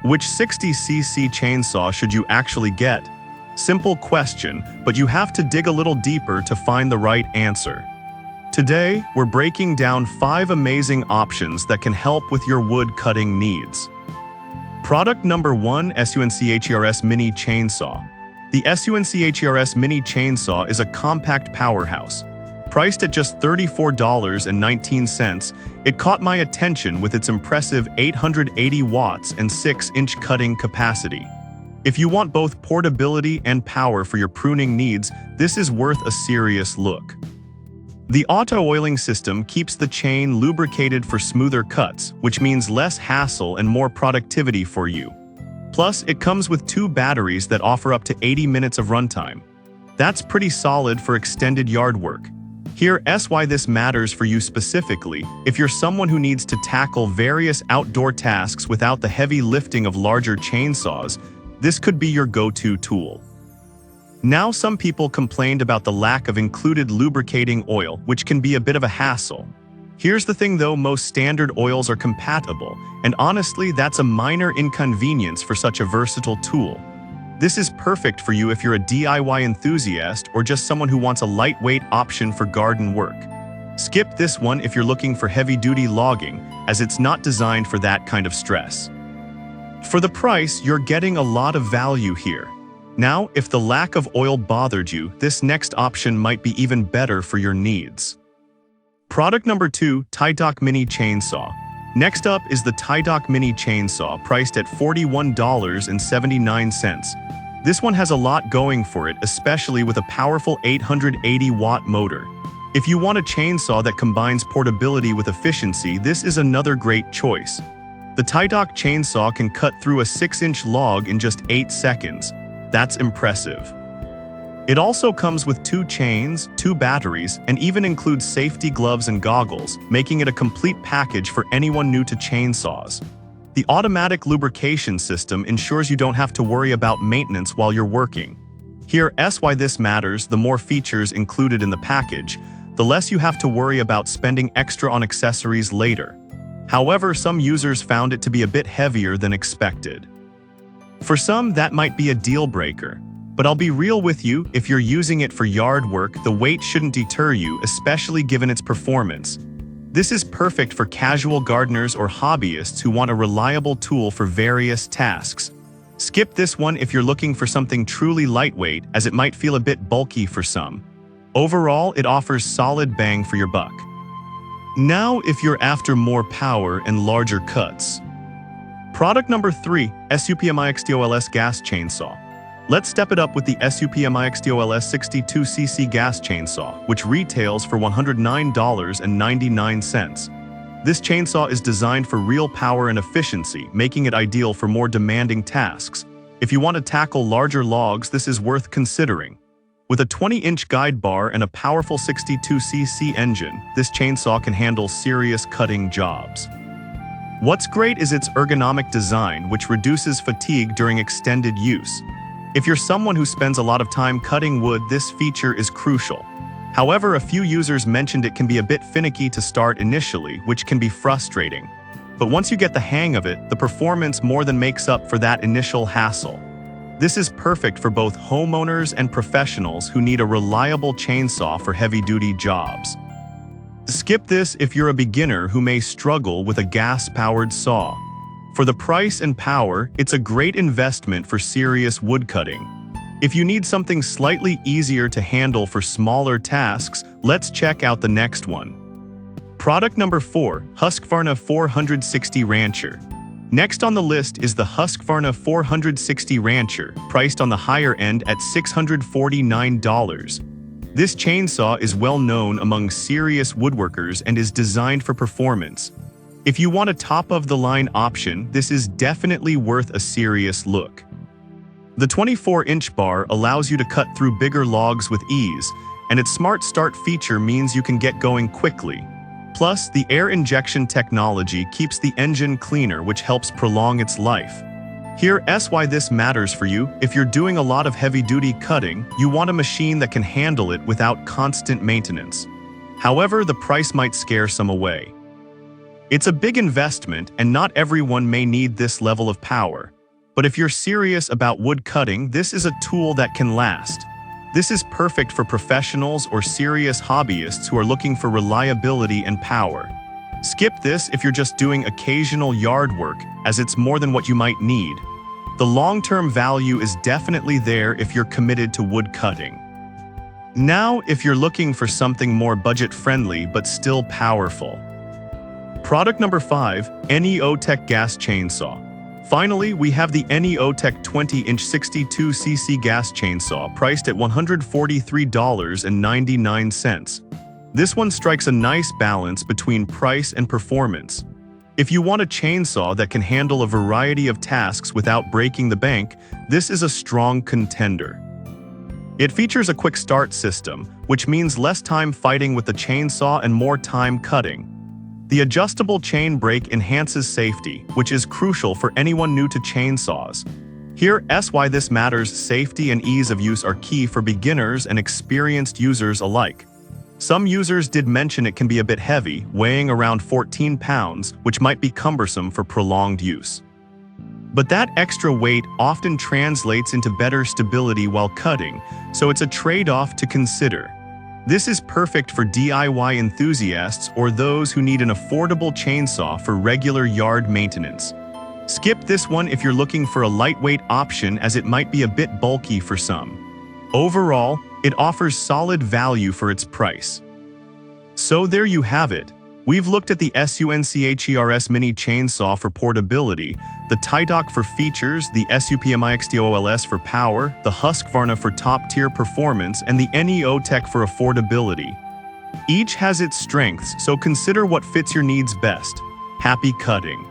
Which 60cc chainsaw should you actually get? Simple question, but you have to dig a little deeper to find the right answer. Today, we're breaking down 5 amazing options that can help with your wood cutting needs. Product number 1, SUNCHERS Mini Chainsaw. The SUNCHERS Mini Chainsaw is a compact powerhouse. Priced at just $34.19, it caught my attention with its impressive 880 watts and 6-inch cutting capacity. If you want both portability and power for your pruning needs, this is worth a serious look. The auto-oiling system keeps the chain lubricated for smoother cuts, which means less hassle and more productivity for you. Plus, it comes with 2 batteries that offer up to 80 minutes of runtime. That's pretty solid for extended yard work. Here's why this matters for you specifically. If you're someone who needs to tackle various outdoor tasks without the heavy lifting of larger chainsaws, this could be your go-to tool. Now, some people complained about the lack of included lubricating oil, which can be a bit of a hassle. Here's the thing though, most standard oils are compatible, and honestly, that's a minor inconvenience for such a versatile tool. This is perfect for you if you're a DIY enthusiast or just someone who wants a lightweight option for garden work. Skip this one if you're looking for heavy-duty logging, as it's not designed for that kind of stress. For the price, you're getting a lot of value here. Now, if the lack of oil bothered you, this next option might be even better for your needs. Product number 2, TiDoc Mini Chainsaw. Next up is the TiDoc Mini Chainsaw, priced at $41.79. This one has a lot going for it, especially with a powerful 880-watt motor. If you want a chainsaw that combines portability with efficiency, this is another great choice. The TiDoc chainsaw can cut through a 6-inch log in just 8 seconds. That's impressive. It also comes with 2 chains, 2 batteries, and even includes safety gloves and goggles, making it a complete package for anyone new to chainsaws. The automatic lubrication system ensures you don't have to worry about maintenance while you're working. Here's why this matters: the more features included in the package, the less you have to worry about spending extra on accessories later. However, some users found it to be a bit heavier than expected. For some, that might be a deal breaker. But I'll be real with you, if you're using it for yard work, the weight shouldn't deter you, especially given its performance. This is perfect for casual gardeners or hobbyists who want a reliable tool for various tasks. Skip this one if you're looking for something truly lightweight, as it might feel a bit bulky for some. Overall, it offers solid bang for your buck. Now, if you're after more power and larger cuts. Product number 3, SUPMIXTOLS Gas Chainsaw. Let's step it up with the SUPMIXTOLS 62cc gas chainsaw, which retails for $109.99. This chainsaw is designed for real power and efficiency, making it ideal for more demanding tasks. If you want to tackle larger logs, this is worth considering. With a 20-inch guide bar and a powerful 62cc engine, this chainsaw can handle serious cutting jobs. What's great is its ergonomic design, which reduces fatigue during extended use. If you're someone who spends a lot of time cutting wood, this feature is crucial. However, a few users mentioned it can be a bit finicky to start initially, which can be frustrating. But once you get the hang of it, the performance more than makes up for that initial hassle. This is perfect for both homeowners and professionals who need a reliable chainsaw for heavy-duty jobs. Skip this if you're a beginner who may struggle with a gas-powered saw. For the price and power, it's a great investment for serious woodcutting. If you need something slightly easier to handle for smaller tasks, let's check out the next one. Product number 4, Husqvarna 460 Rancher. Next on the list is the Husqvarna 460 Rancher, priced on the higher end at $649. This chainsaw is well known among serious woodworkers and is designed for performance. If you want a top-of-the-line option, this is definitely worth a serious look. The 24-inch bar allows you to cut through bigger logs with ease, and its Smart Start feature means you can get going quickly. Plus, the air injection technology keeps the engine cleaner, which helps prolong its life. Here's why this matters for you. If you're doing a lot of heavy-duty cutting, you want a machine that can handle it without constant maintenance. However, the price might scare some away. It's a big investment and not everyone may need this level of power. But if you're serious about wood cutting, this is a tool that can last. This is perfect for professionals or serious hobbyists who are looking for reliability and power. Skip this if you're just doing occasional yard work, as it's more than what you might need. The long-term value is definitely there if you're committed to wood cutting. Now, if you're looking for something more budget-friendly but still powerful. Product number 5, Neotech Gas Chainsaw. Finally, we have the Neotech 20-inch 62cc gas chainsaw priced at $143.99. This one strikes a nice balance between price and performance. If you want a chainsaw that can handle a variety of tasks without breaking the bank, this is a strong contender. It features a quick start system, which means less time fighting with the chainsaw and more time cutting. The adjustable chain brake enhances safety, which is crucial for anyone new to chainsaws. Here's why this matters: safety and ease of use are key for beginners and experienced users alike. Some users did mention it can be a bit heavy, weighing around 14 pounds, which might be cumbersome for prolonged use. But that extra weight often translates into better stability while cutting, so it's a trade-off to consider. This is perfect for DIY enthusiasts or those who need an affordable chainsaw for regular yard maintenance. Skip this one if you're looking for a lightweight option, as it might be a bit bulky for some. Overall, it offers solid value for its price. So there you have it. We've looked at the SUNCHERS Mini Chainsaw for portability, the Tidok for features, the SUPMIXTOOLS for power, the Husqvarna for top-tier performance, and the Neotech for affordability. Each has its strengths, so consider what fits your needs best. Happy cutting!